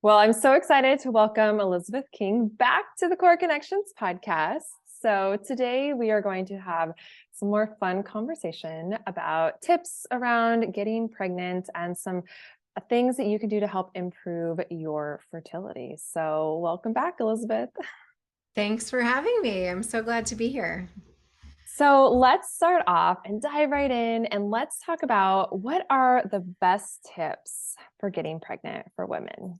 Well, I'm so excited to welcome Elizabeth King back to the Core Connections podcast. So, today we are going to have some more fun conversation about tips around getting pregnant and some things that you can do to help improve your fertility. So, welcome back, Elizabeth. Thanks for having me. I'm so glad to be here. So, let's start off and dive right in and let's talk about what are the best tips for getting pregnant for women.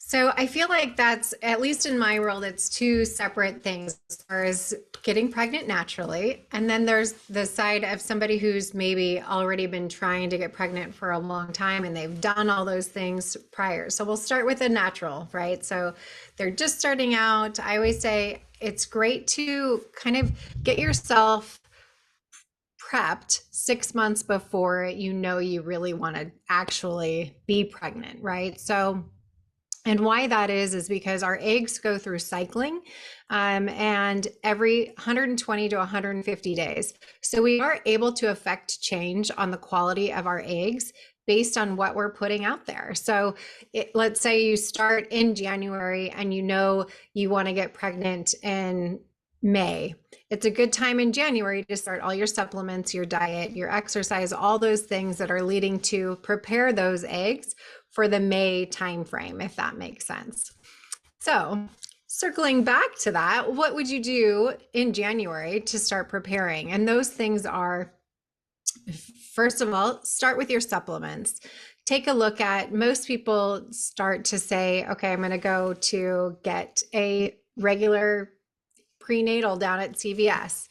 So I feel like that's, at least in my world, it's two separate things as far as getting pregnant naturally. And then there's the side of somebody who's maybe already been trying to get pregnant for a long time and they've done all those things prior. So we'll start with the natural, right? So they're just starting out. I always say it's great to kind of get yourself prepped 6 months before you know you really want to actually be pregnant, right? So and why that is because our eggs go through cycling and every 120 to 150 days. So we are able to affect change on the quality of our eggs based on what we're putting out there. So let's say you start in January and you know you want to get pregnant in May. It's a good time in January to start all your supplements, your diet, your exercise, all those things that are leading to prepare those eggs for the May timeframe, if that makes sense. So, circling back to that, what would you do in January to start preparing? And those things are, first of all, start with your supplements. Take a look at, most people start to say, okay, I'm going to go to get a regular prenatal down at CVS.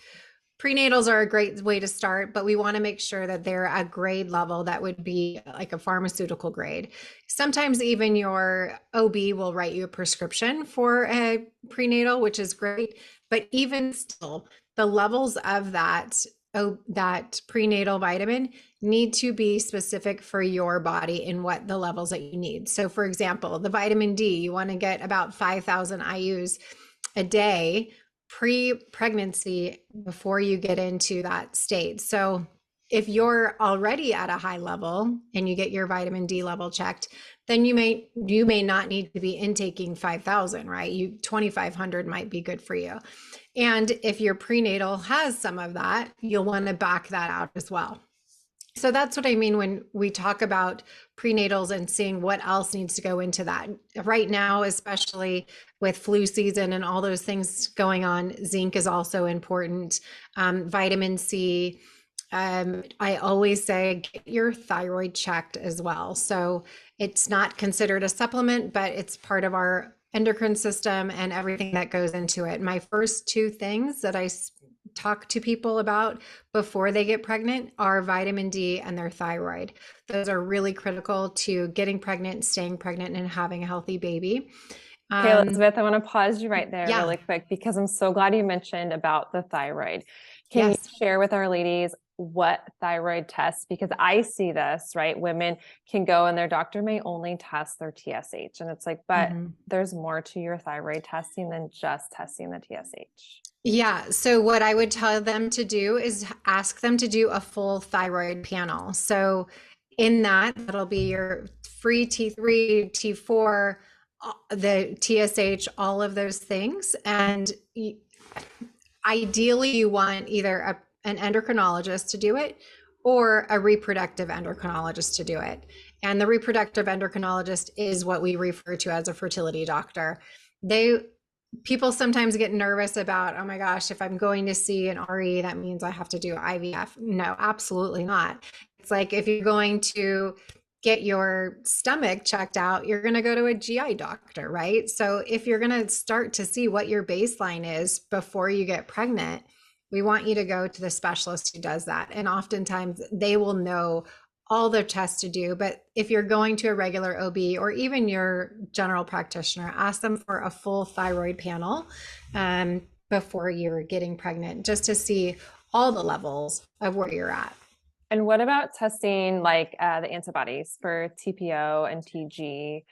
Prenatals are a great way to start, but we want to make sure that they're a grade level that would be like a pharmaceutical grade. Sometimes even your OB will write you a prescription for a prenatal, which is great. But even still, the levels of that prenatal vitamin need to be specific for your body and what the levels that you need. So for example, the vitamin D, you want to get about 5,000 IUs a day pre-pregnancy before you get into that state. So if you're already at a high level and you get your vitamin D level checked, then you may not need to be intaking 5,000, right? 2,500 might be good for you. And if your prenatal has some of that, you'll want to back that out as well. So that's what I mean when we talk about prenatals and seeing what else needs to go into that. Right now, especially with flu season and all those things going on, zinc is also important. Vitamin C. I always say get your thyroid checked as well. So it's not considered a supplement, but it's part of our endocrine system and everything that goes into it. My first two things that I talk to people about before they get pregnant are vitamin D and their thyroid. Those are really critical to getting pregnant, staying pregnant, and having a healthy baby. Okay, Elizabeth, I want to pause you right there Yeah. really quick because I'm so glad you mentioned about the thyroid. Can you Yes. share with our ladies what thyroid tests? Because I see this, right? Women can go and their doctor may only test their TSH. And it's like, but Mhm. there's more to your thyroid testing than just testing the TSH. Yeah. So what I would tell them to do is ask them to do a full thyroid panel. So in that, that'll be your free T3, T4, the TSH, all of those things. And ideally, you want either an endocrinologist to do it or a reproductive endocrinologist to do it. And the reproductive endocrinologist is what we refer to as a fertility doctor. They People sometimes get nervous about, oh my gosh, if I'm going to see an RE, that means I have to do IVF. No, absolutely not. It's like if you're going to get your stomach checked out, you're going to go to a GI doctor, right? So if you're going to start to see what your baseline is before you get pregnant, we want you to go to the specialist who does that. And oftentimes they will know all the tests to do. But if you're going to a regular OB or even your general practitioner, ask them for a full thyroid panel before you're getting pregnant, just to see all the levels of where you're at. And what about testing like the antibodies for TPO and TG?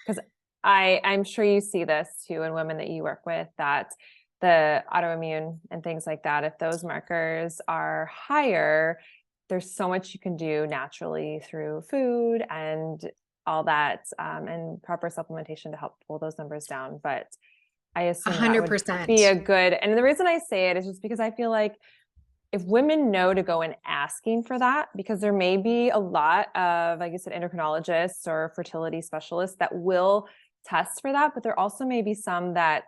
Because I'm sure you see this too in women that you work with, that the autoimmune and things like that, if those markers are higher, there's so much you can do naturally through food and all that, and proper supplementation to help pull those numbers down. But I A assume that hundred would be a percent. good, and the reason I say it is just because I feel like if women know to go in asking for that, because there may be a lot of, like you said, endocrinologists or fertility specialists that will test for that, but there also may be some that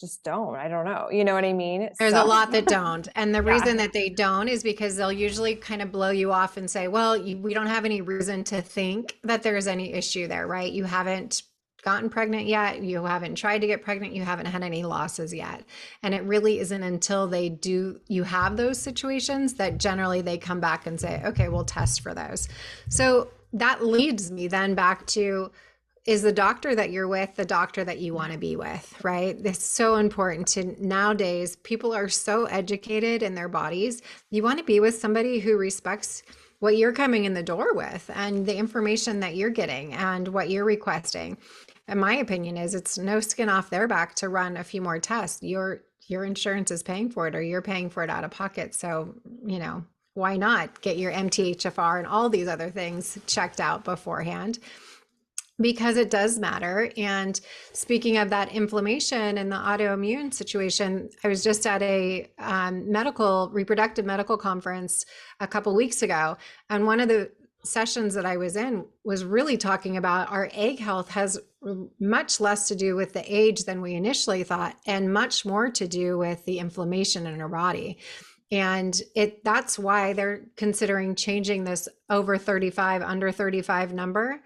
just don't. I don't know. You know what I mean? There's a So lot that don't. And the yeah, reason that they don't is because they'll usually kind of blow you off and say, well, we don't have any reason to think that there's any issue there, right? You haven't gotten pregnant yet. You haven't tried to get pregnant. You haven't had any losses yet. And it really isn't until you have those situations that generally they come back and say, okay, we'll test for those. So that leads me then back to, is the doctor that you're with the doctor that you want to be with, right? It's so important to nowadays, people are so educated in their bodies. You want to be with somebody who respects what you're coming in the door with and the information that you're getting and what you're requesting. And my opinion is it's no skin off their back to run a few more tests. Your insurance is paying for it or you're paying for it out of pocket. So, why not get your MTHFR and all these other things checked out beforehand? Because it does matter. And speaking of that inflammation and the autoimmune situation, I was just at a reproductive medical conference a couple weeks ago. And one of the sessions that I was in was really talking about our egg health has much less to do with the age than we initially thought, and much more to do with the inflammation in our body. And that's why they're considering changing this over 35, under 35 number.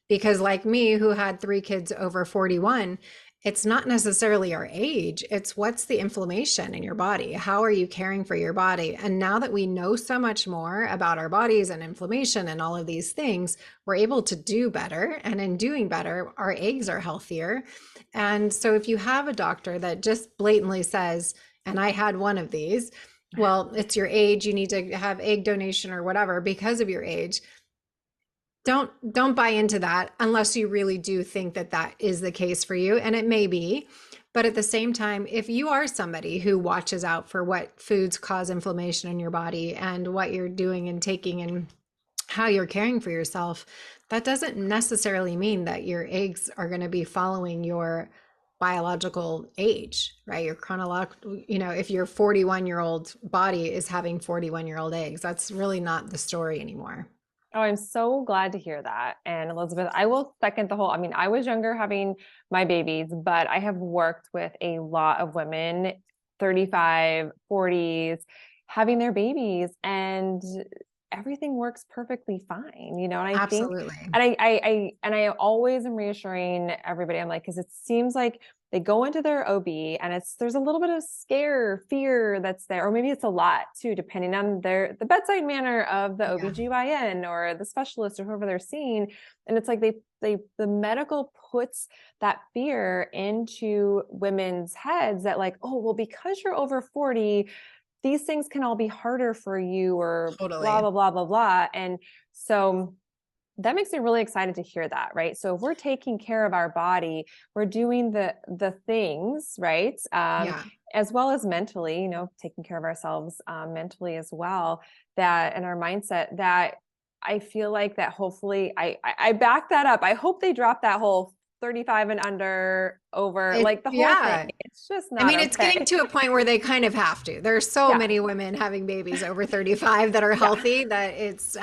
Because like me, who had 3 kids over 41, it's not necessarily our age. It's what's the inflammation in your body? How are you caring for your body? And now that we know so much more about our bodies and inflammation and all of these things, we're able to do better. And in doing better, our eggs are healthier. And so if you have a doctor that just blatantly says, and I had one of these, well, it's your age, you need to have egg donation or whatever because of your age. Don't buy into that unless you really do think that that is the case for you, and it may be. But at the same time, if you are somebody who watches out for what foods cause inflammation in your body and what you're doing and taking and how you're caring for yourself, that doesn't necessarily mean that your eggs are going to be following your biological age, right? Your chronological, if your 41-year-old body is having 41-year-old eggs, that's really not the story anymore. oh, I'm so glad to hear that. And Elizabeth, I will second the whole, I mean, I was younger having my babies, but I have worked with a lot of women, 35, 40s, having their babies, and everything works perfectly fine, and I think, Absolutely. and I always am reassuring everybody. I'm like, because it seems like they go into their OB and there's a little bit of fear that's there, or maybe it's a lot too, depending on the bedside manner of the Yeah. OBGYN or the specialist or whoever they're seeing. And it's like the medical puts that fear into women's heads that like, oh, well, because you're over 40, these things can all be harder for you, or blah, Totally. blah, blah, blah, blah. And so that makes me really excited to hear that, right? So if we're taking care of our body, we're doing the things, right? Yeah. As well as mentally, taking care of ourselves mentally as well, that and our mindset, that I feel like that hopefully I back that up. I hope they drop that whole 35 and under, over, like the whole thing. Yeah. It's just I not mean, it's getting okay. to a point where they kind of have to. There's so Yeah. many women having babies over 35 that are Yeah. healthy that it's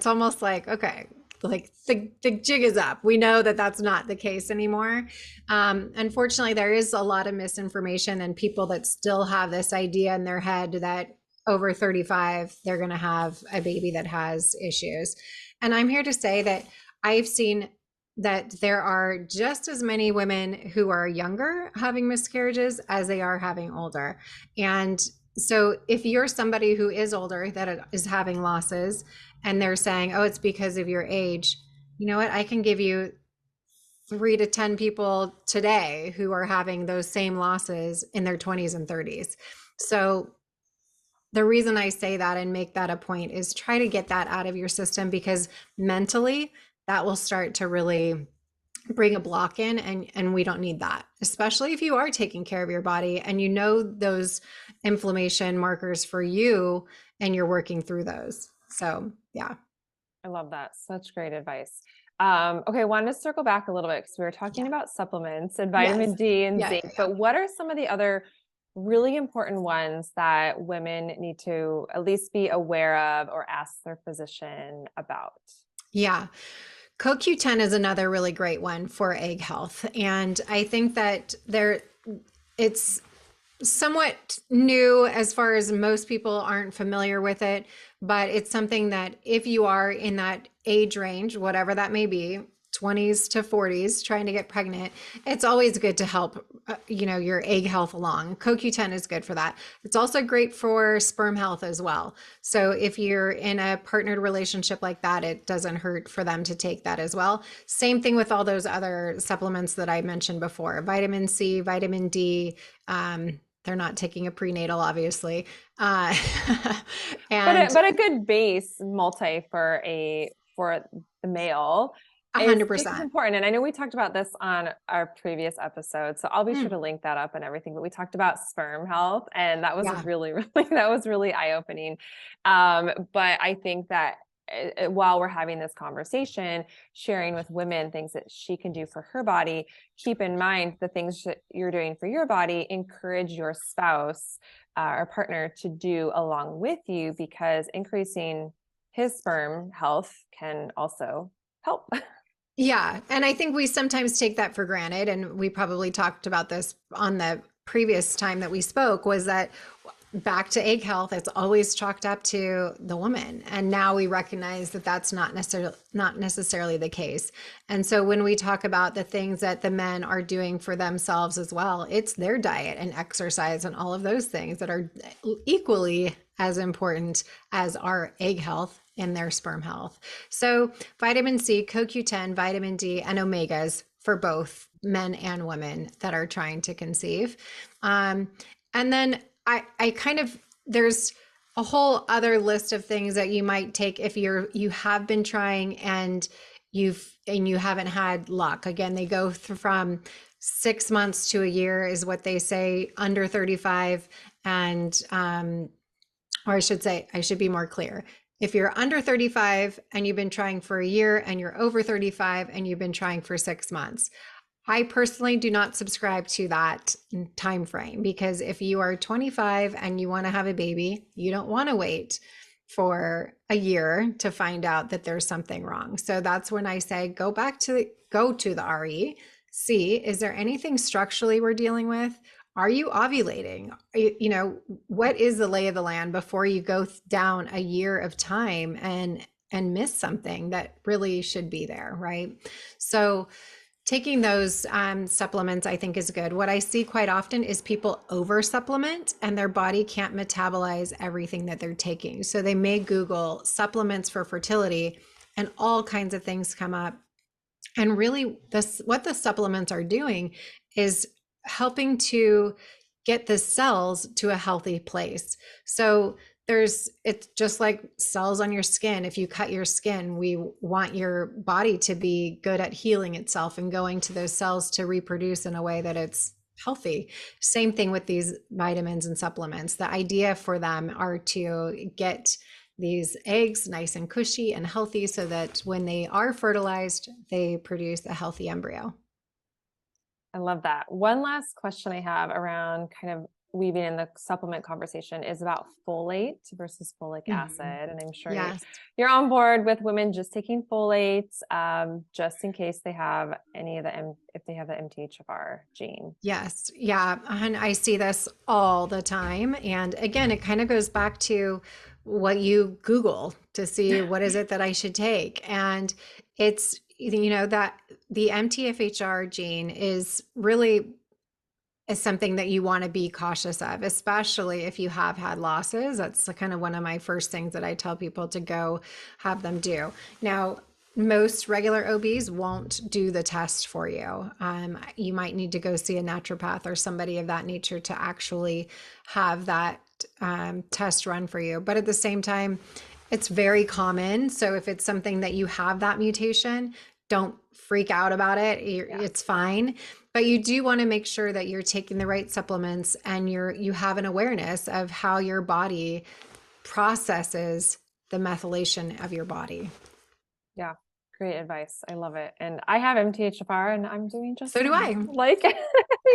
almost like, okay, like the jig is up. We know that that's not the case anymore. Unfortunately, there is a lot of misinformation and people that still have this idea in their head that over 35, they're going to have a baby that has issues. And I'm here to say that I've seen that there are just as many women who are younger having miscarriages as they are having older. And so if you're somebody who is older that is having losses and they're saying, oh, it's because of your age, you know what? I can give you 3 to 10 people today who are having those same losses in their 20s and 30s. So the reason I say that and make that a point is try to get that out of your system, because mentally that will start to really bring a block in, and we don't need that, especially if you are taking care of your body and those inflammation markers for you and you're working through those. So yeah. I love that. Such great advice. Okay, I wanted to circle back a little bit because we were talking Yeah. about supplements and Yes. vitamin D and Yeah. zinc, but what are some of the other really important ones that women need to at least be aware of or ask their physician about? Yeah. CoQ10 is another really great one for egg health. And I think that it's somewhat new as far as most people aren't familiar with it, but it's something that if you are in that age range, whatever that may be, 20s to 40s, trying to get pregnant, it's always good to help, your egg health along. CoQ10 is good for that. It's also great for sperm health as well. So if you're in a partnered relationship like that, it doesn't hurt for them to take that as well. Same thing with all those other supplements that I mentioned before, vitamin C, vitamin D. They're not taking a prenatal, obviously. Uh, But and a good base multi for the male is 100%. important. And I know we talked about this on our previous episode, so I'll be sure Mm, to link that up and everything. But we talked about sperm health, and that was yeah. really eye-opening. But I think that while we're having this conversation, sharing with women things that she can do for her body, keep in mind the things that you're doing for your body, encourage your spouse or partner to do along with you, because increasing his sperm health can also help. Yeah. And I think we sometimes take that for granted. And we probably talked about this on the previous time that we spoke, was that back to egg health, it's always chalked up to the woman. And now we recognize that that's not necessarily the case. And so when we talk about the things that the men are doing for themselves as well, it's their diet and exercise and all of those things that are equally as important as our egg health and their sperm health. So vitamin C, CoQ10, vitamin D, and omegas for both men and women that are trying to conceive. And then I kind of, there's a whole other list of things that you might take if you have been trying and you haven't had luck. Again, they go from 6 months to a year is what they say under 35. And or I should say, I should be more clear. If you're under 35 and you've been trying for a year, and you're over 35 and you've been trying for 6 months, I personally do not subscribe to that time frame, because if you are 25 and you want to have a baby, you don't want to wait for a year to find out that there's something wrong. So that's when I say go to the RE, see, is there anything structurally we're dealing with? Are you ovulating? What is the lay of the land before you go down a year of time and miss something that really should be there, right? So taking those supplements, I think, is good. What I see quite often is people over supplement and their body can't metabolize everything that they're taking. So they may Google supplements for fertility and all kinds of things come up. And really, what the supplements are doing is helping to get the cells to a healthy place. So it's just like cells on your skin. If you cut your skin, we want your body to be good at healing itself and going to those cells to reproduce in a way that it's healthy. Same thing with these vitamins and supplements. The idea for them are to get these eggs nice and cushy and healthy so that when they are fertilized, they produce a healthy embryo. I love that. One last question I have around kind of weaving in the supplement conversation is about folate versus folic Mhm. acid. And I'm sure Yes. you're on board with women just taking folate, just in case they have if they have the MTHFR gene. Yes. Yeah. And I see this all the time. And again, it kind of goes back to what you Google to see what is it that I should take. And it's, that the MTHFR gene is something that you want to be cautious of, especially if you have had losses. That's kind of one of my first things that I tell people to go have them do. Now, most regular OBs won't do the test for you. You might need to go see a naturopath or somebody of that nature to actually have that test run for you. But at the same time, it's very common. So if it's something that you have that mutation, don't freak out about it. It's fine. But you do want to make sure that you're taking the right supplements and you have an awareness of how your body processes the methylation of your body. Yeah, great advice. I love it. And I have MTHFR and I'm doing just So do I. fine. Like,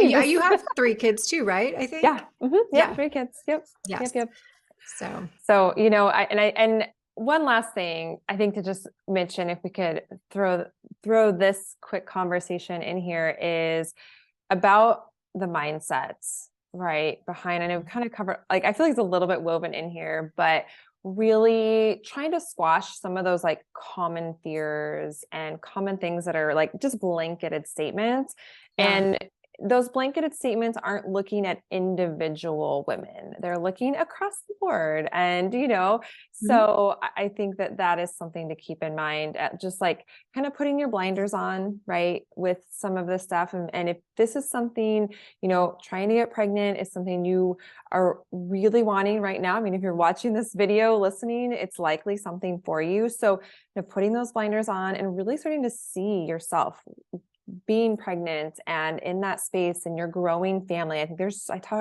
Yeah, you have 3 kids too, right? I think. yeah. Yep. Yeah. 3 kids. Yep. Yes. Yep. So, So, you know, and one last thing I think to just mention, if we could throw this quick conversation in here, is about the mindsets, right? Behind, I know we kind of cover, like, I feel like it's a little bit woven in here, but really trying to squash some of those like common fears and common things that are like just blanketed statements. yeah. And those blanketed statements aren't looking at individual women. They're looking across the board. And, you know, Mhm. so I think that that is something to keep in mind, just like kind of putting your blinders on, right, with some of this stuff. And if this is something, you know, trying to get pregnant is something you are really wanting right now. I mean, if you're watching this video, listening, it's likely something for you. So, you know, putting those blinders on and really starting to see yourself being pregnant and in that space and your growing family. I think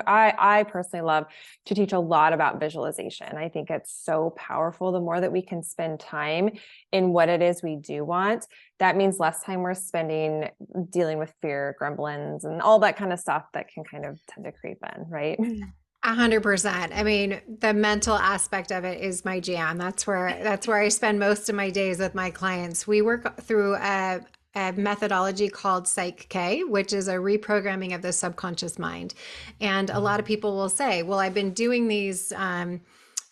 I personally love to teach a lot about visualization. I think it's so powerful. The more that we can spend time in what it is we do want, that means less time we're spending dealing with fear, gremlins, and all that kind of stuff that can kind of tend to creep in, right? 100%. I mean, the mental aspect of it is my jam. That's where I spend most of my days with my clients. We work through a methodology called Psych K, which is a reprogramming of the subconscious mind. And a lot of people will say, well, I've been doing these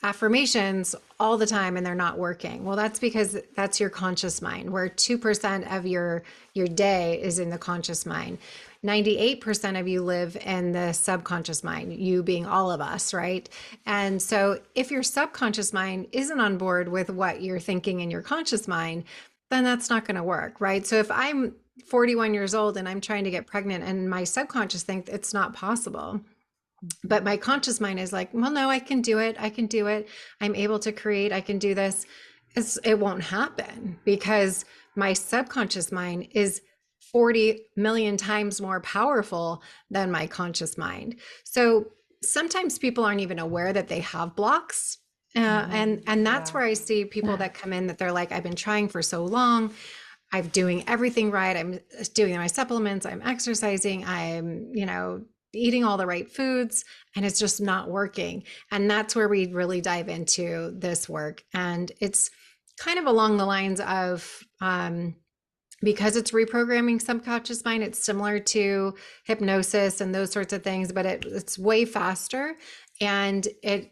affirmations all the time and they're not working. Well, that's because that's your conscious mind, where 2% of your day is in the conscious mind. 98% of you live in the subconscious mind, you being all of us, right? And so if your subconscious mind isn't on board with what you're thinking in your conscious mind, then that's not going to work, right? So if I'm 41 years old and I'm trying to get pregnant and my subconscious thinks it's not possible, but my conscious mind is like, well, no, I can do it. I can do it. I'm able to create. I can do this. It won't happen because my subconscious mind is 40 million times more powerful than my conscious mind. So sometimes people aren't even aware that they have blocks. And that's where I see people that come in that they're like, I've been trying for so long. I'm doing everything right. I'm doing my supplements. I'm exercising. I'm, eating all the right foods, and it's just not working. And that's where we really dive into this work. And it's kind of along the lines of, because it's reprogramming subconscious mind, it's similar to hypnosis and those sorts of things, but it's way faster, and it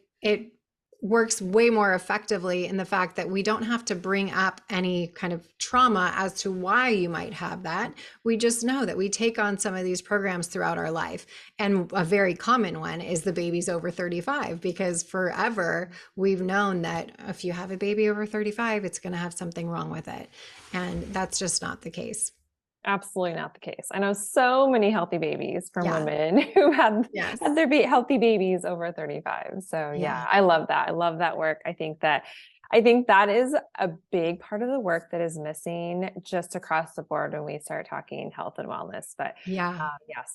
works way more effectively in the fact that we don't have to bring up any kind of trauma as to why you might have that. We just know that we take on some of these programs throughout our life. And a very common one is the babies over 35, because forever we've known that if you have a baby over 35, it's going to have something wrong with it. And that's just not the case. Absolutely not the case. I know so many healthy babies from Yeah. women who had Yes. their healthy babies over 35. So yeah, I love that. I love that work. I think that is a big part of the work that is missing just across the board when we start talking health and wellness. But yes,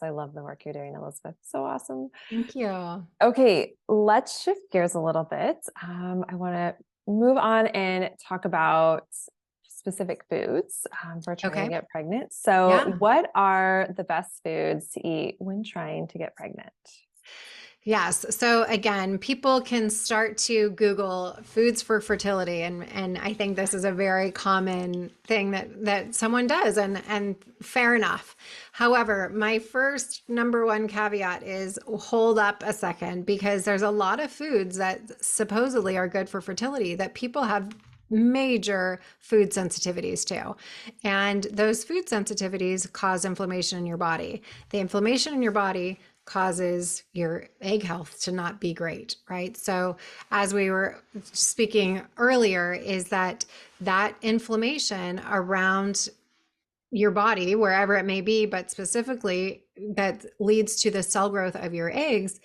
I love the work you're doing, Elizabeth. So awesome. Thank you. Okay, let's shift gears a little bit. I want to move on and talk about specific foods for trying to get pregnant. So what are the best foods to eat when trying to get pregnant? Yes. So again, people can start to Google foods for fertility. And I think this is a very common thing that someone does, and fair enough. However, my first number one caveat is hold up a second, because there's a lot of foods that supposedly are good for fertility that people have major food sensitivities to. And those food sensitivities cause inflammation in your body. The inflammation in your body causes your egg health to not be great, right? So as we were speaking earlier, is that inflammation around your body, wherever it may be, but specifically that leads to the cell growth of your eggs,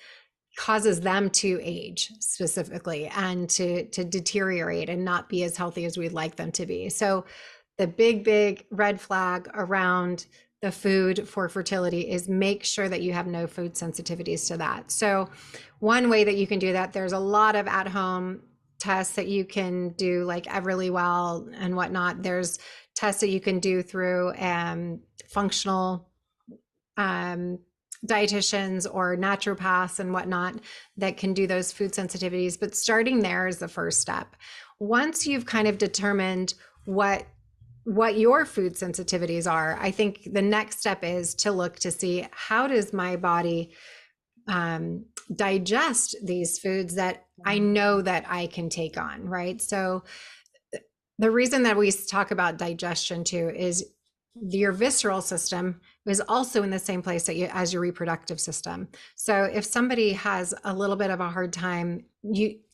causes them to age specifically and to deteriorate and not be as healthy as we'd like them to be. So the big red flag around the food for fertility is make sure that you have no food sensitivities to that. So one way that you can do that, there's a lot of at-home tests that you can do, like Everlywell and whatnot. There's tests that you can do through functional um, dietitians or naturopaths and whatnot that can do those food sensitivities. But starting there is the first step. Once you've kind of determined what your food sensitivities are, I think the next step is to look to see, how does my body digest these foods that I know that I can take on, right? So the reason that we talk about digestion too is your visceral system is also in the same place that as your reproductive system. So if somebody has a little bit of a hard time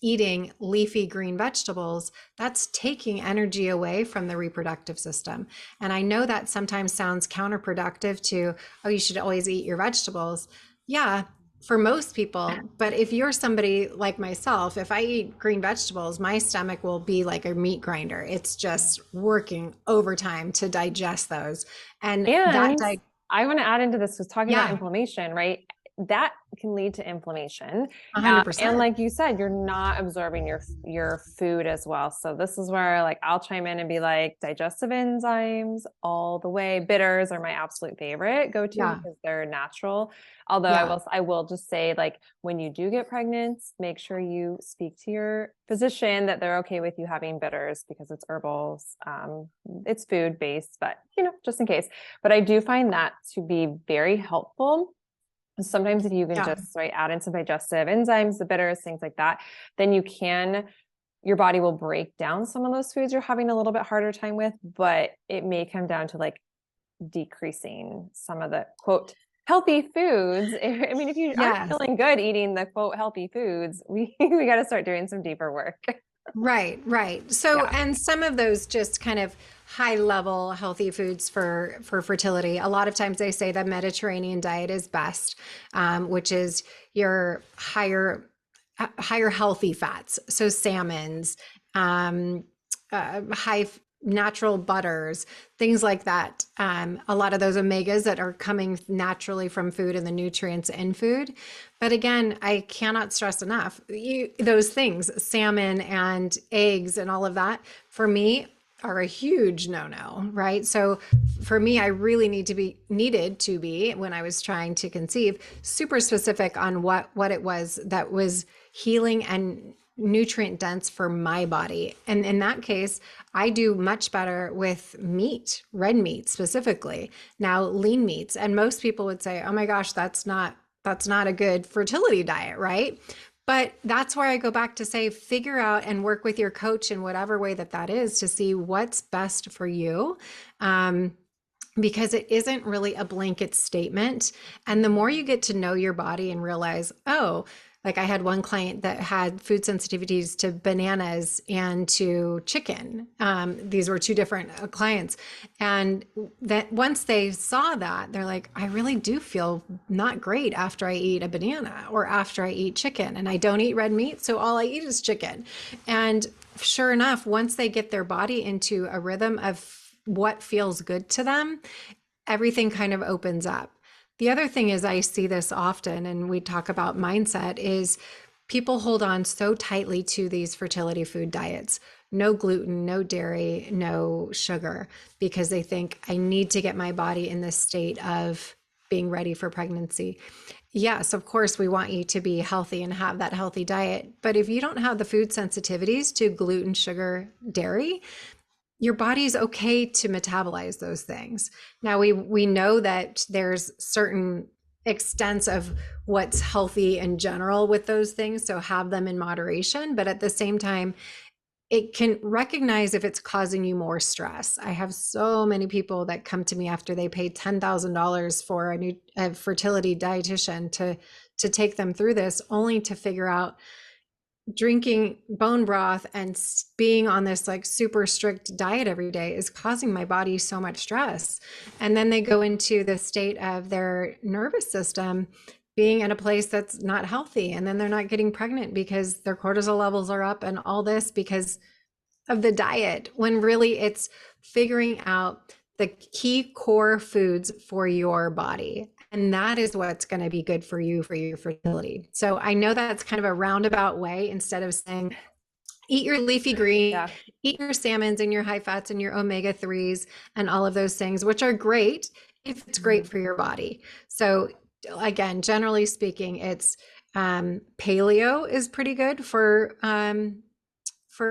eating leafy green vegetables, that's taking energy away from the reproductive system. And I know that sometimes sounds counterproductive to, oh, you should always eat your vegetables. Yeah, for most people. But if you're somebody like myself, if I eat green vegetables, my stomach will be like a meat grinder. It's just working overtime to digest those. And I want to add into this, was talking about yeah, inflammation, right? That can lead to inflammation. And 100%. like you said, you're not absorbing your food as well. So this is where like I'll chime in and be like, digestive enzymes all the way. Bitters are my absolute favorite go-to because they're natural. Although I will just say, like, when you do get pregnant, make sure you speak to your physician that they're okay with you having bitters, because it's herbals. It's food based, but just in case. But I do find that to be very helpful. Sometimes if you can just add in some digestive enzymes, the bitters, things like that, then your body will break down some of those foods you're having a little bit harder time with, but it may come down to like decreasing some of the quote healthy foods. I mean, if you aren't feeling good eating the quote healthy foods, we got to start doing some deeper work. Right. So, and some of those just kind of high level healthy foods for fertility. A lot of times they say the Mediterranean diet is best, which is your higher healthy fats. So salmons, high natural butters, things like that. A lot of those omegas that are coming naturally from food and the nutrients in food. But again, I cannot stress enough, those things, salmon and eggs and all of that, for me, are a huge no-no, right? So for me, I really needed to be, when I was trying to conceive, super specific on what it was that was healing and nutrient dense for my body. And in that case, I do much better with meat, red meat specifically. Now, lean meats. And most people would say, oh my gosh, that's not a good fertility diet, right? But that's where I go back to say, figure out and work with your coach in whatever way that is to see what's best for you. Because it isn't really a blanket statement. And the more you get to know your body and realize, oh, like I had one client that had food sensitivities to bananas and to chicken. These were two different clients. And that once they saw that, they're like, I really do feel not great after I eat a banana or after I eat chicken. And I don't eat red meat, so all I eat is chicken. And sure enough, once they get their body into a rhythm of what feels good to them, everything kind of opens up. The other thing is, I see this often, and we talk about mindset, is people hold on so tightly to these fertility food diets. No gluten, no dairy, no sugar, because they think, I need to get my body in this state of being ready for pregnancy. Yes, of course, we want you to be healthy and have that healthy diet. But if you don't have the food sensitivities to gluten, sugar, dairy, your body's okay to metabolize those things. Now, we know that there's certain extents of what's healthy in general with those things, so have them in moderation. But at the same time, it can recognize if it's causing you more stress. I have so many people that come to me after they paid $10,000 for a fertility dietitian to take them through this, only to figure out drinking bone broth and being on this like super strict diet every day is causing my body so much stress. And then they go into the state of their nervous system being in a place that's not healthy. And then they're not getting pregnant because their cortisol levels are up and all this because of the diet, when really it's figuring out the key core foods for your body. And that is what's going to be good for you for your fertility. So I know that's kind of a roundabout way, instead of saying eat your leafy green, Yeah. eat your salmons and your high fats and your omega 3s and all of those things, which are great if it's great Mhm. for your body. So again, generally speaking, it's paleo is pretty good for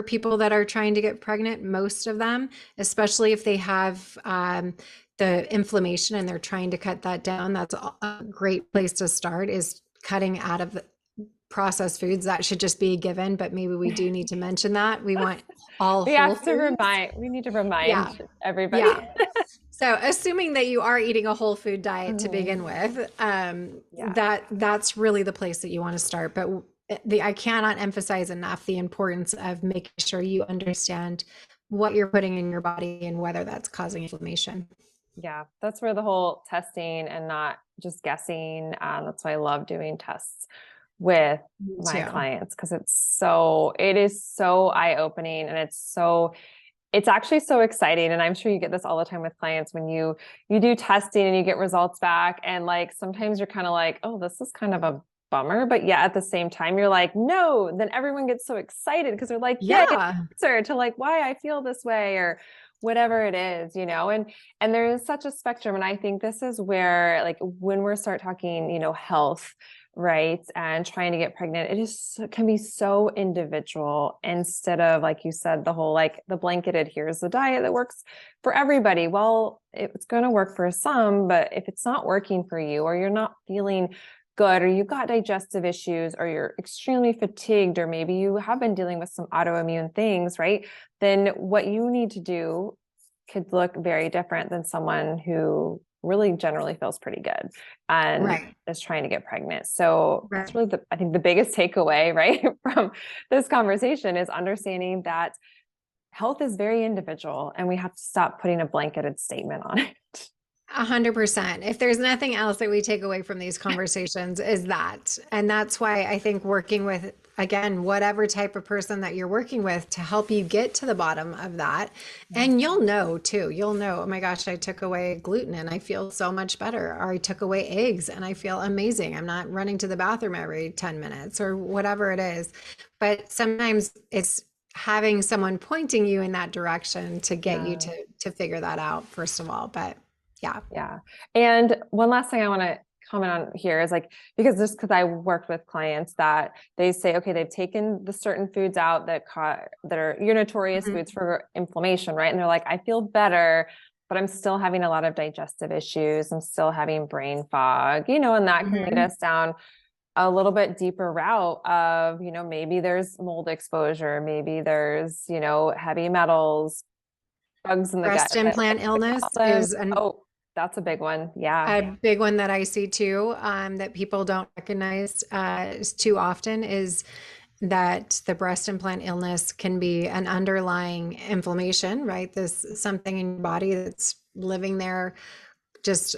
people that are trying to get pregnant, most of them, especially if they have the inflammation and they're trying to cut that down. That's a great place to start, is cutting out of the processed foods. That should just be a given, but maybe we do need to mention that. We want all whole foods. We need to Yeah. remind everybody. Yeah. So assuming that you are eating a whole food diet to Mhm. begin with, Yeah. that's really the place that you want to start. But I cannot emphasize enough the importance of making sure you understand what you're putting in your body and whether that's causing inflammation. Yeah. That's where the whole testing and not just guessing. That's why I love doing tests with Me my too. clients, because it is so eye-opening, and it's actually so exciting. And I'm sure you get this all the time with clients when you do testing and you get results back, and like sometimes you're kind of like, oh, this is kind of a bummer, but yeah, at the same time you're like, no. Then everyone gets so excited because they're like, yeah, get Yeah. an answer to like why I feel this way or whatever it is, and there is such a spectrum. And I think this is where, like, when we start talking, health, right, and trying to get pregnant, can be so individual, instead of, like you said, the whole, like, the blanketed, here's the diet that works for everybody. Well, it's going to work for some, but if it's not working for you, or you're not feeling good, or you've got digestive issues, or you're extremely fatigued, or maybe you have been dealing with some autoimmune things, right, then what you need to do could look very different than someone who really generally feels pretty good and Right. is trying to get pregnant. So that's Right. really I think the biggest takeaway, right, from this conversation, is understanding that health is very individual, and we have to stop putting a blanketed statement on it. 100%. If there's nothing else that we take away from these conversations, is that. And that's why I think working with, again, whatever type of person that you're working with to help you get to the bottom of that. And you'll know too, you'll know, oh my gosh, I took away gluten and I feel so much better. Or I took away eggs and I feel amazing. I'm not running to the bathroom every 10 minutes or whatever it is. But sometimes it's having someone pointing you in that direction to get you Yeah. to figure that out, first of all. But yeah. Yeah. And one last thing I want to comment on here is, like, because I worked with clients that they say, okay, they've taken the certain foods out that are your notorious Mhm. foods for inflammation, right? And they're like, I feel better, but I'm still having a lot of digestive issues. I'm still having brain fog, and that can lead Mhm. us down a little bit deeper route of, maybe there's mold exposure, maybe there's, heavy metals, bugs in the gut Breast that implant like to call illness them. is Oh, that's a big one. Yeah. a big one that I see too, that people don't recognize too often, is that the breast implant illness can be an underlying inflammation, right? This something in your body that's living there, just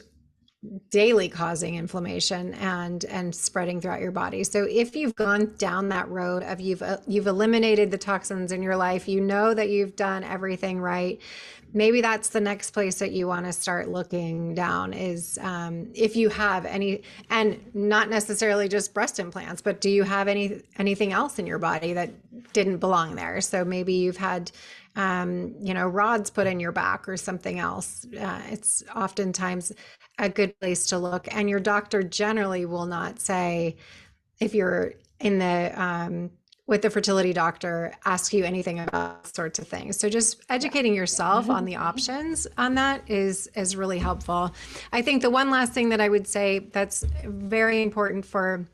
daily causing inflammation and spreading throughout your body. So if you've gone down that road of you've eliminated the toxins in your life, you know that you've done everything right, maybe that's the next place that you want to start looking down, is if you have any, and not necessarily just breast implants, but do you have anything else in your body that didn't belong there? So maybe you've had rods put in your back or something else. It's oftentimes a good place to look. And your doctor generally will not say, if you're in the with the fertility doctor, ask you anything about sorts of things. So just Yeah. educating yourself on the options on that is really helpful. I think the one last thing that I would say that's very important for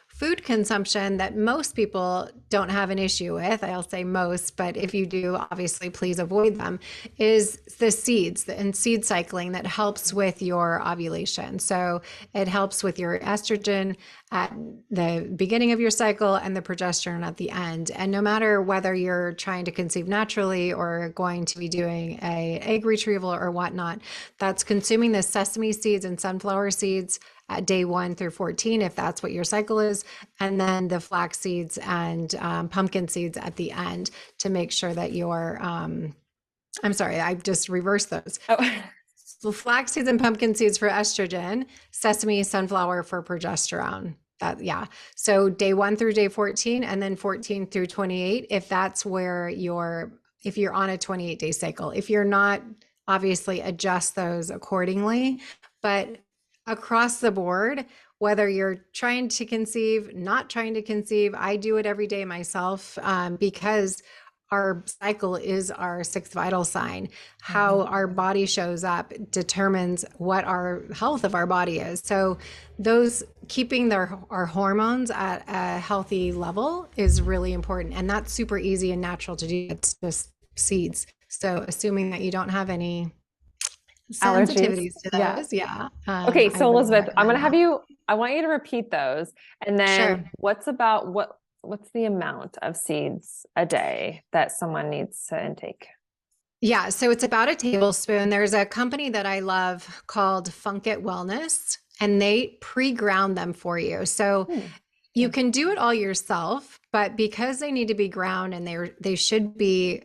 food consumption that most people don't have an issue with, I'll say most, but if you do, obviously please avoid them, is the seeds and seed cycling that helps with your ovulation. So it helps with your estrogen at the beginning of your cycle and the progesterone at the end. And no matter whether you're trying to conceive naturally or going to be doing a egg retrieval or whatnot, that's consuming the sesame seeds and sunflower seeds at day 1 through 14, if that's what your cycle is, and then the flax seeds and pumpkin seeds at the end, to make sure that you're, I'm sorry, I just reversed those. Oh. So flax seeds and pumpkin seeds for estrogen, sesame, sunflower for progesterone. Yeah. So day 1 through day 14, and then 14 through 28, if that's where if you're on a 28-day cycle. If you're not, obviously adjust those accordingly. But across the board, whether you're trying to conceive, not trying to conceive, I do it every day myself, because our cycle is our sixth vital sign. How our body shows up determines what our health of our body is. So those keeping our hormones at a healthy level is really important. And that's super easy and natural to do. It's just seeds. So assuming that you don't have any Allergies. sensitivities to Yeah. those, yeah. Okay, I so would Elizabeth, I'm gonna recommend have that. you, I want you to repeat those. And then Sure. what's the amount of seeds a day that someone needs to intake? Yeah, so it's about a tablespoon. There's a company that I love called Funkit Wellness, and they pre-ground them for you. So Hmm. you can do it all yourself, but because they need to be ground and they should be,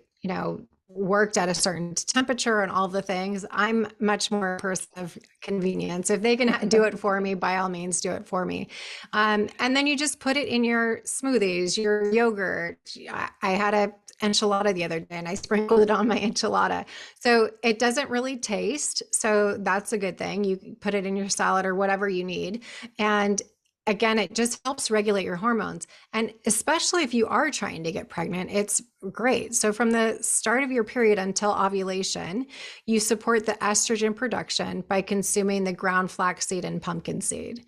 worked at a certain temperature and all the things, I'm much more a person of convenience. If they can do it for me, by all means, do it for me. And then you just put it in your smoothies, your yogurt. I had a enchilada the other day and I sprinkled it on my enchilada. So it doesn't really taste. So that's a good thing. You put it in your salad or whatever you need. And again, it just helps regulate your hormones. And especially if you are trying to get pregnant, it's great. So from the start of your period until ovulation, you support the estrogen production by consuming the ground flaxseed and pumpkin seed.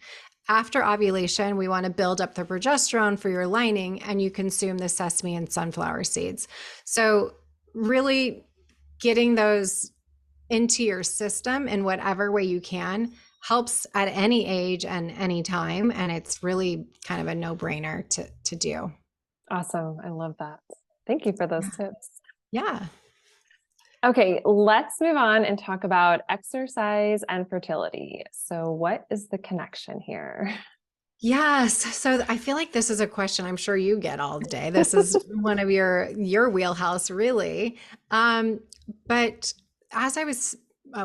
After ovulation, we want to build up the progesterone for your lining, and you consume the sesame and sunflower seeds. So really getting those into your system in whatever way you can helps at any age and any time. And it's really kind of a no-brainer to do. Awesome. I love that. Thank you for those tips. Yeah. Okay, let's move on and talk about exercise and fertility. So, what is the connection here? Yes. So I feel like this is a question I'm sure you get all day. This is one of your wheelhouse, really. But as I was,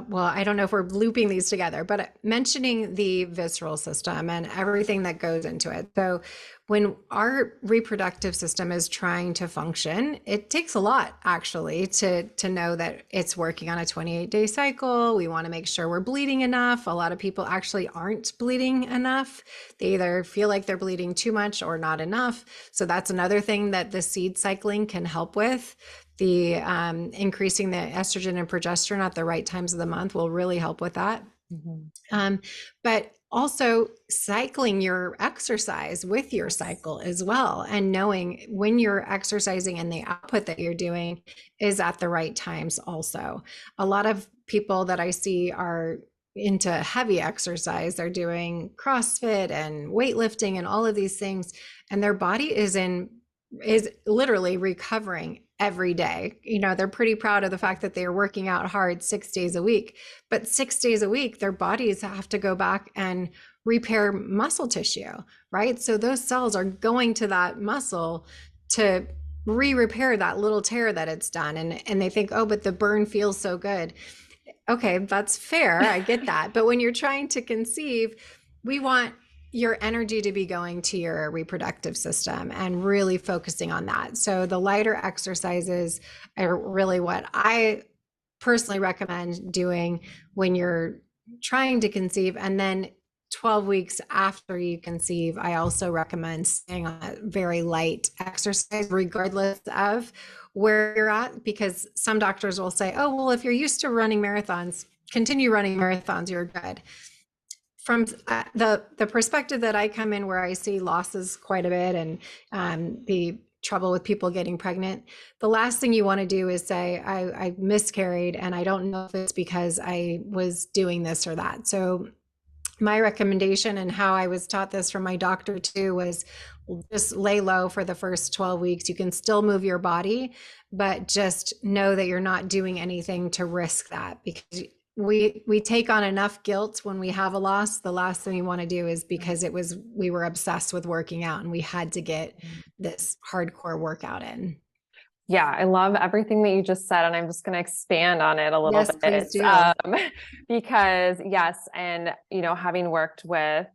well, I don't know if we're looping these together, but mentioning the visceral system and everything that goes into it. So when our reproductive system is trying to function, it takes a lot actually to know that it's working on a 28-day cycle. We want to make sure we're bleeding enough. A lot of people actually aren't bleeding enough. They either feel like they're bleeding too much or not enough. So that's another thing that the seed cycling can help with. The increasing the estrogen and progesterone at the right times of the month will really help with that. But also cycling your exercise with your cycle as well, and knowing when you're exercising and the output that you're doing is at the right times also. A lot of people that I see are into heavy exercise. They're doing CrossFit and weightlifting and all of these things, and their body is literally recovering every day. They're pretty proud of the fact that they're working out hard 6 days a week, but 6 days a week, their bodies have to go back and repair muscle tissue, right? So those cells are going to that muscle to repair that little tear that it's done. And they think, oh, but the burn feels so good. Okay, that's fair. I get that. But when you're trying to conceive, we want your energy to be going to your reproductive system and really focusing on that. So the lighter exercises are really what I personally recommend doing when you're trying to conceive. And then 12 weeks after you conceive, I also recommend staying on a very light exercise, regardless of where you're at, because some doctors will say, oh, well, if you're used to running marathons, continue running marathons, you're good. From the perspective that I come in, where I see losses quite a bit and the trouble with people getting pregnant, the last thing you want to do is say, I miscarried and I don't know if it's because I was doing this or that. So my recommendation, and how I was taught this from my doctor too, was just lay low for the first 12 weeks. You can still move your body, but just know that you're not doing anything to risk that, because we take on enough guilt when we have a loss. The last thing we want to do is because we were obsessed with working out and we had to get this hardcore workout in. Yeah, I love everything that you just said, and I'm just going to expand on it a little Yes, please bit. do. Because yes, and having worked with,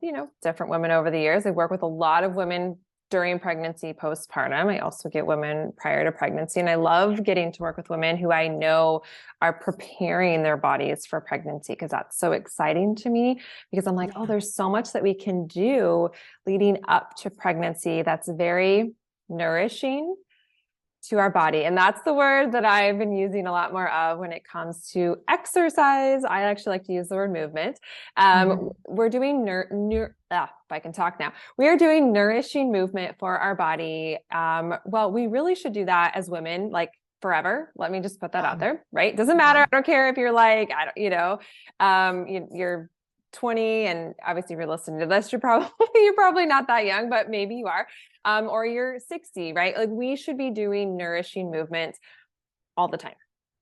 different women over the years, I work with a lot of women during pregnancy, postpartum. I also get women prior to pregnancy, and I love getting to work with women who I know are preparing their bodies for pregnancy because that's so exciting to me because I'm like, oh, Yeah. there's so much that we can do leading up to pregnancy that's very nourishing to our body. And that's the word that I've been using a lot more of when it comes to exercise. I actually like to use the word movement. Mhm. We're doing if I can talk now, we are doing nourishing movement for our body. Well, we really should do that as women, like forever. Let me just put that out Yeah. there, right? Doesn't matter. Yeah. I don't care if you're like, I don't, you're 20, and obviously if you're listening to this, you're probably not that young, but maybe you are, or you're 60, right? Like we should be doing nourishing movement all the time.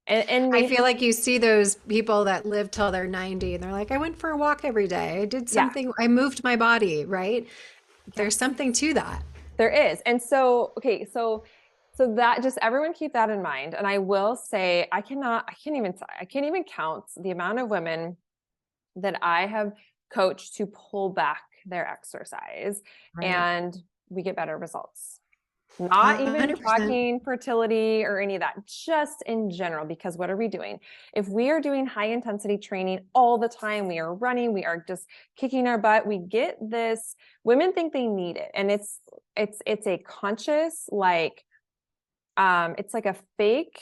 And I maybe, feel like you see those people that live till they're 90 and they're like, I went for a walk every day. I did yeah, something, I moved my body, right? yeah, There's something to that. there is. And so, okay, so that just everyone keep that in mind. And I will say, I can't even count the amount of women that I have coached to pull back their exercise Right. and we get better results. Not even 100%. talking fertility or any of that, just in general, because what are we doing? If we are doing high intensity training all the time, we are running, we are just kicking our butt, we get this, women think they need it. And it's a conscious, like, it's like a fake,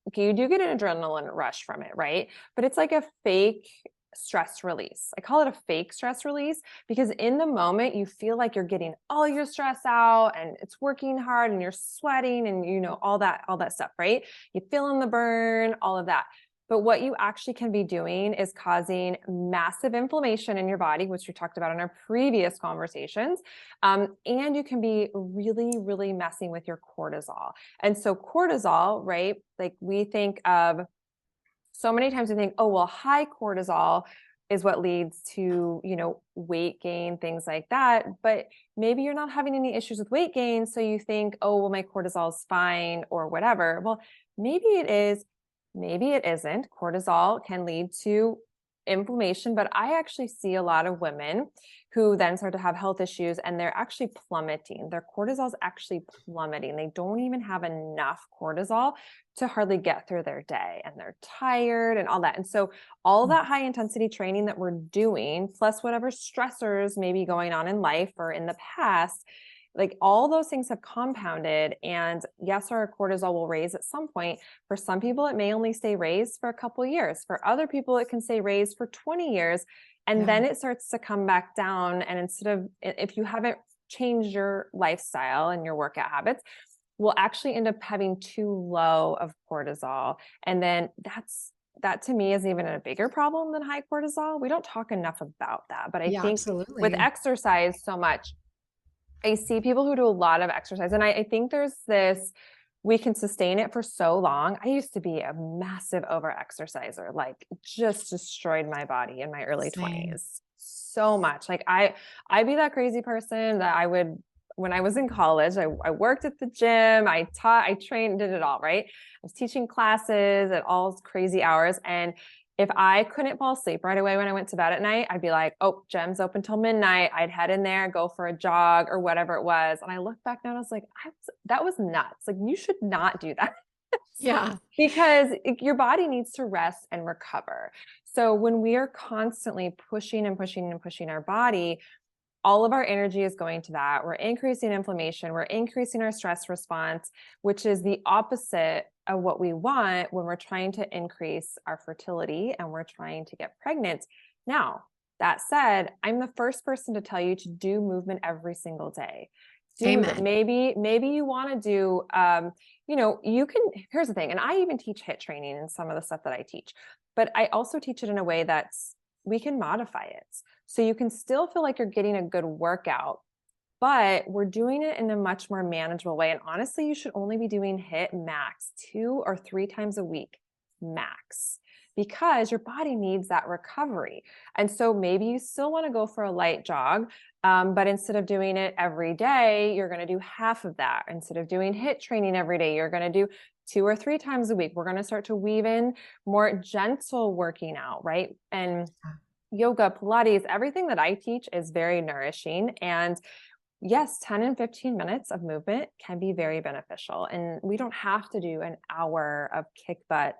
okay, you do get an adrenaline rush from it, right? But it's like a fake stress release. I call it a fake stress release because in the moment you feel like you're getting all your stress out and it's working hard and you're sweating and all that stuff, right? You feeling the burn, all of that. But what you actually can be doing is causing massive inflammation in your body, which we talked about in our previous conversations. And you can be really, really messing with your cortisol. And so cortisol, right? Like we think of so many times we think, oh, well, high cortisol is what leads to, weight gain, things like that. But maybe you're not having any issues with weight gain. So you think, oh, well, my cortisol is fine or whatever. Well, maybe it is, maybe it isn't. Cortisol can lead to inflammation, but I actually see a lot of women who then start to have health issues and they're actually plummeting. Their cortisol is actually plummeting. They don't even have enough cortisol to hardly get through their day and they're tired and all that. And so all that high intensity training that we're doing, plus whatever stressors may be going on in life or in the past, like all those things have compounded. And yes, our cortisol will raise at some point. For some people, it may only stay raised for a couple of years. For other people, it can stay raised for 20 years. And Yeah. then it starts to come back down. And instead of, if you haven't changed your lifestyle and your workout habits, we'll actually end up having too low of cortisol. And then that to me is even a bigger problem than high cortisol. We don't talk enough about that. But I Yeah, think with absolutely. exercise so much, I see people who do a lot of exercise, and I think there's this, we can sustain it for so long. I used to be a massive over exerciser, like just destroyed my body in my early Same. 20s so much. Like I'd be that crazy person that I would, when I was in college, I worked at the gym, I taught, I trained, did it all, right? I was teaching classes at all crazy hours. And if I couldn't fall asleep right away when I went to bed at night, I'd be like, oh, gym's open till midnight. I'd head in there, go for a jog or whatever it was. And I look back now and I was like, that was nuts. Like you should not do that Yeah. because your body needs to rest and recover. So when we are constantly pushing and pushing and pushing our body, all of our energy is going to that. We're increasing inflammation. We're increasing our stress response, which is the opposite of what we want when we're trying to increase our fertility and we're trying to get pregnant. Now, that said, I'm the first person to tell you to do movement every single day. Do movement. Amen. Maybe you want to do, you can, here's the thing. And I even teach HIIT training in some of the stuff that I teach, but I also teach it in a way that's, we can modify it. So you can still feel like you're getting a good workout, but we're doing it in a much more manageable way. And honestly, you should only be doing HIIT max 2 or 3 times a week, max. because your body needs that recovery. And so maybe you still want to go for a light jog, but instead of doing it every day, you're going to do half of that. Instead of doing HIIT training every day, you're going to do 2 or 3 times a week. We're going to start to weave in more gentle working out, right? And yoga, Pilates, everything that I teach is very nourishing. And yes, 10 and 15 minutes of movement can be very beneficial. And we don't have to do an hour of kick butt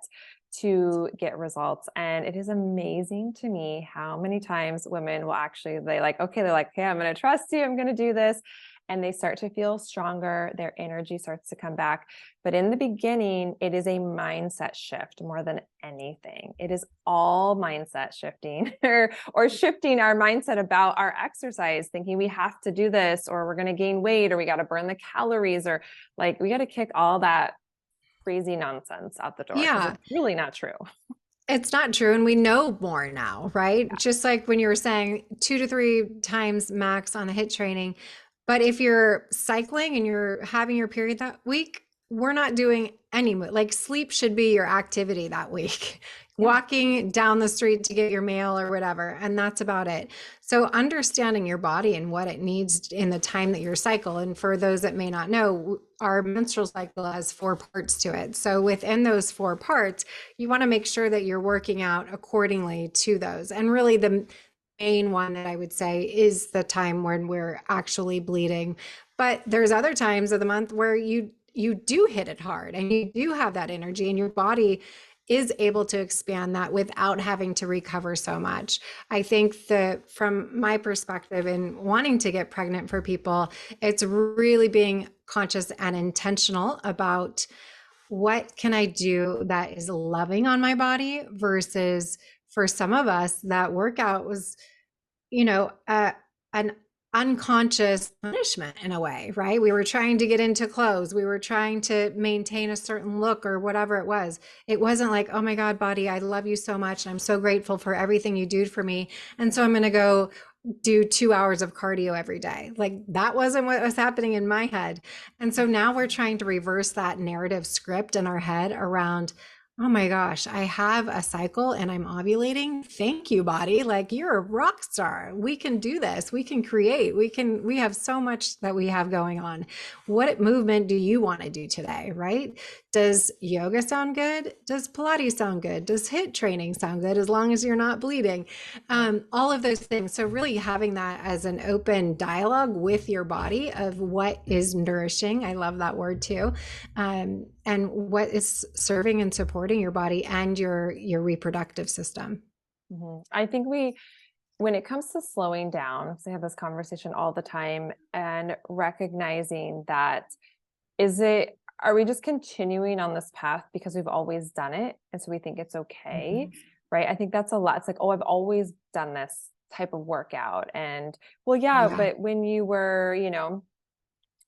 to get results. And it is amazing to me how many times women will actually, they're like, okay, I'm going to trust you. I'm going to do this. And they start to feel stronger. Their energy starts to come back. But in the beginning, it is a mindset shift more than anything. It is all mindset shifting or shifting our mindset about our exercise, thinking we have to do this, or we're going to gain weight, or we got to burn the calories, or like we got to kick all that crazy nonsense out the door, because Yeah. it's really not true. It's not true. And we know more now, right? Yeah. Just like when you were saying 2 to 3 times max on the HIIT training. But if you're cycling and you're having your period that week, we're not doing any like sleep should be your activity that week. Yeah. Walking down the street to get your mail or whatever. And that's about it. So understanding your body and what it needs in the time that you cycle. And for those that may not know, our menstrual cycle has 4 parts to it. So within those 4 parts, you want to make sure that you're working out accordingly to those. And really the main one that I would say is the time when we're actually bleeding. But there's other times of the month where you do hit it hard and you do have that energy, and your body is able to expand that without having to recover so much. I think that from my perspective in wanting to get pregnant for people, it's really being conscious and intentional about what can I do that is loving on my body, versus for some of us that workout was, an unconscious punishment in a way, right? We were trying to get into clothes. We were trying to maintain a certain look or whatever it was. It wasn't like, oh my God, body, I love you so much. I'm so grateful for everything you do for me. And so I'm going to go do 2 hours of cardio every day. Like that wasn't what was happening in my head. And so now we're trying to reverse that narrative script in our head around, oh my gosh, I have a cycle and I'm ovulating. Thank you, body. Like you're a rock star. We can do this. We can create. We have so much that we have going on. What movement do you want to do today, right? Does yoga sound good? Does Pilates sound good? Does HIIT training sound good? As long as you're not bleeding, all of those things. So really having that as an open dialogue with your body of what is nourishing. I love that word too. And what is serving and supporting your body and your reproductive system. Mm-hmm. I think when it comes to slowing down, because I have this conversation all the time, and recognizing that, are we just continuing on this path because we've always done it, and so we think it's okay, right? I think that's a lot. It's like, oh, I've always done this type of workout. And well, yeah. But when you were,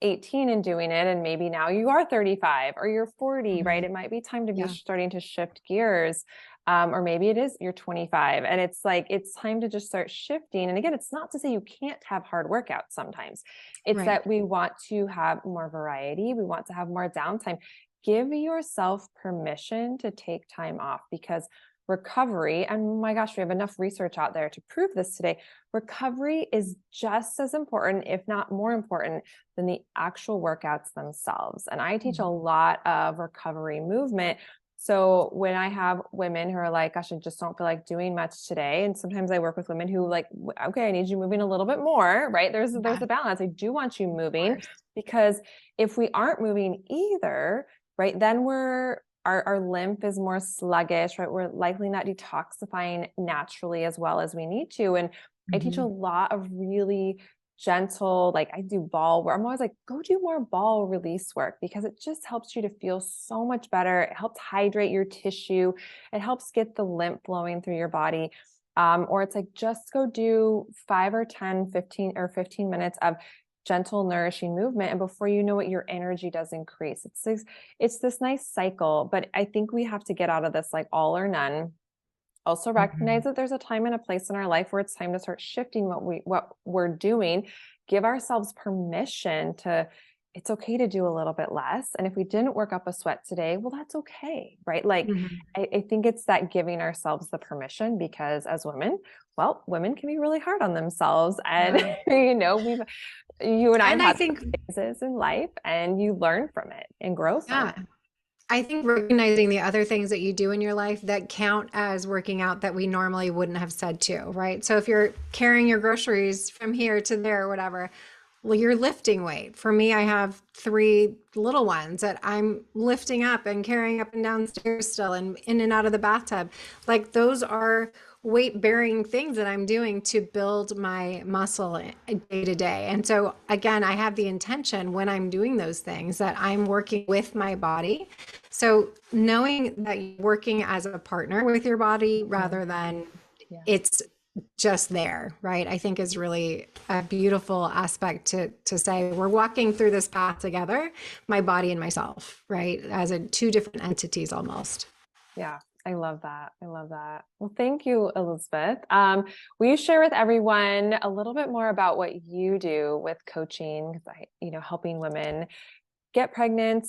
18 and doing it, and maybe now you are 35 or you're 40, right? It might be time to be starting to shift gears. Or maybe it is you're 25 and it's like, it's time to just start shifting. And again, it's not to say you can't have hard workouts sometimes. It's that we want to have more variety. We want to have more downtime. Give yourself permission to take time off, because recovery, and my gosh, we have enough research out there to prove this today. Recovery is just as important, if not more important, than the actual workouts themselves. And I teach a lot of recovery movement. So when I have women who are like, gosh, I just don't feel like doing much today. And sometimes I work with women who like, okay, I need you moving a little bit more, right? There's a balance. I do want you moving, because if we aren't moving either, right, then our lymph is more sluggish, right? We're likely not detoxifying naturally as well as we need to. And I teach a lot of really gentle, like I do ball where I'm always like, go do more ball release work, because it just helps you to feel so much better. It helps hydrate your tissue. It helps get the lymph flowing through your body. Or it's like, just go do 5 or 10, 15 minutes of gentle, nourishing movement. And before you know it, your energy does increase. It's this nice cycle, but I think we have to get out of this like all or none. Also recognize that there's a time and a place in our life where it's time to start shifting what we're doing. Give ourselves permission to it's okay to do a little bit less. And if we didn't work up a sweat today, well, that's okay, right? Like, Mhm. I think it's that giving ourselves the permission, because as women, well, women can be really hard on themselves. And, Yeah. you and I have And I had think, phases in life, and you learn from it and grow from yeah, it. I think recognizing the other things that you do in your life that count as working out that we normally wouldn't have said to, right? So if you're carrying your groceries from here to there or whatever, well, you're lifting weight. For me, I have three little ones that I'm lifting up and carrying up and downstairs still and in and out of the bathtub. Like those are weight bearing things that I'm doing to build my muscle day to day. And so again, I have the intention when I'm doing those things that I'm working with my body. So knowing that you're working as a partner with your body Mhm. rather than Yeah. it's just there, right? I think is really a beautiful aspect to say we're walking through this path together, my body and myself, right? As two different entities almost. Yeah, I love that. I love that. Well, thank you, Elizabeth. Will you share with everyone a little bit more about what you do with coaching? Because helping women get pregnant,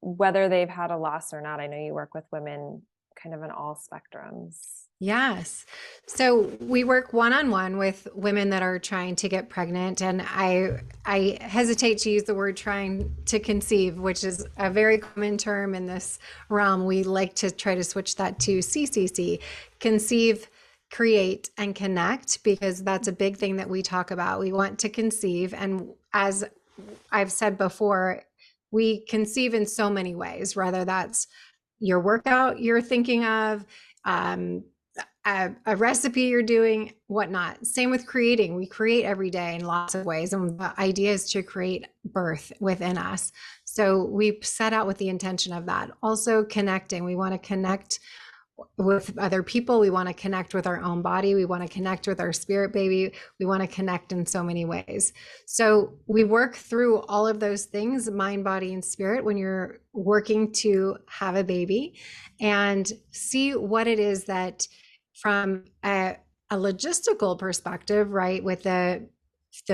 whether they've had a loss or not. I know you work with women kind of in all spectrums. Yes. So we work one-on-one with women that are trying to get pregnant, and I hesitate to use the word trying to conceive, which is a very common term in this realm. We like to try to switch that to CCC, conceive, create, and connect, because that's a big thing that we talk about. We want to conceive, and as I've said before, we conceive in so many ways, whether that's your workout you're thinking of, um, a recipe you're doing, whatnot. Same with creating. We create every day in lots of ways. And the idea is to create birth within us. So we set out with the intention of that. Also connecting. We want to connect with other people. We want to connect with our own body. We want to connect with our spirit baby. We want to connect in so many ways. So we work through all of those things, mind, body, and spirit, when you're working to have a baby, and see what it is that from a logistical perspective, right? With the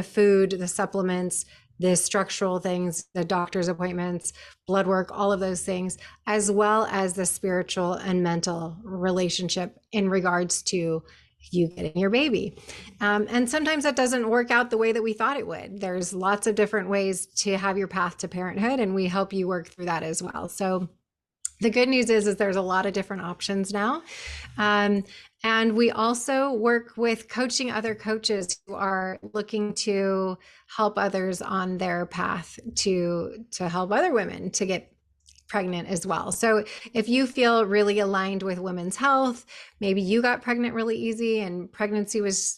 food, the supplements, the structural things, the doctor's appointments, blood work, all of those things, as well as the spiritual and mental relationship in regards to you getting your baby. And sometimes that doesn't work out the way that we thought it would. There's lots of different ways to have your path to parenthood, and we help you work through that as well. So the good news is there's a lot of different options now. Um, and we also work with coaching other coaches who are looking to help others on their path to help other women to get pregnant as well. So if you feel really aligned with women's health, maybe you got pregnant really easy and pregnancy was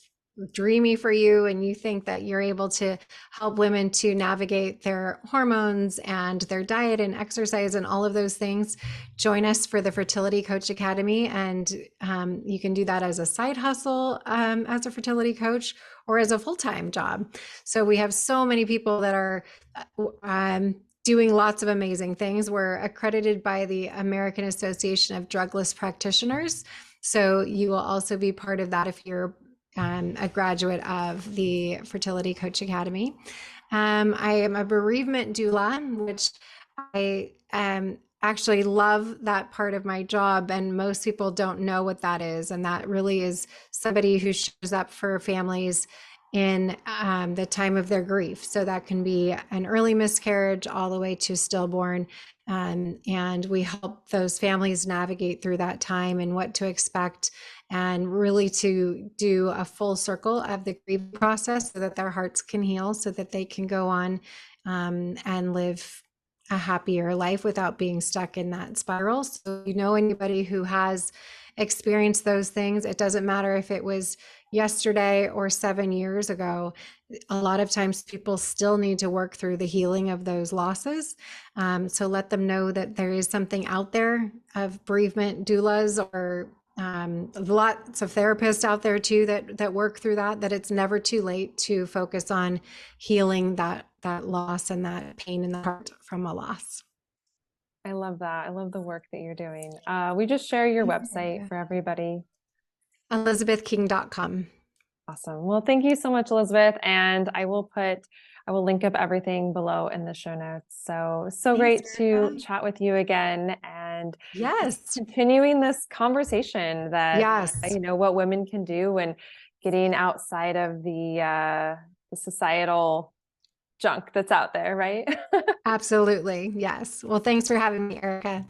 dreamy for you, and you think that you're able to help women to navigate their hormones and their diet and exercise and all of those things, join us for the Fertility Coach Academy. And you can do that as a side hustle, as a fertility coach, or as a full-time job. So we have so many people that are doing lots of amazing things. We're accredited by the American Association of Drugless Practitioners. So you will also be part of that if you're a graduate of the Fertility Coach Academy. I am a bereavement doula, which I actually love that part of my job, and most people don't know what that is. And that really is somebody who shows up for families in the time of their grief. So that can be an early miscarriage all the way to stillborn. And we help those families navigate through that time and what to expect, and really to do a full circle of the grief process so that their hearts can heal, so that they can go on and live a happier life without being stuck in that spiral. So, anybody who has experienced those things, it doesn't matter if it was yesterday or 7 years ago. A lot of times people still need to work through the healing of those losses. So let them know that there is something out there of bereavement doulas, or lots of therapists out there too that work through that it's never too late to focus on healing that loss and that pain in the heart from a loss. I love that. I love the work that you're doing. We just share your website for everybody. ElizabethKing.com. Awesome. Well, thank you so much, Elizabeth. And I will put I will link up everything below in the show notes. So Thanks, great to Erica. chat with you again and Yes. continuing this conversation that, Yes. what women can do when getting outside of the societal junk that's out there, right? Absolutely. Yes. Well, thanks for having me, Erica.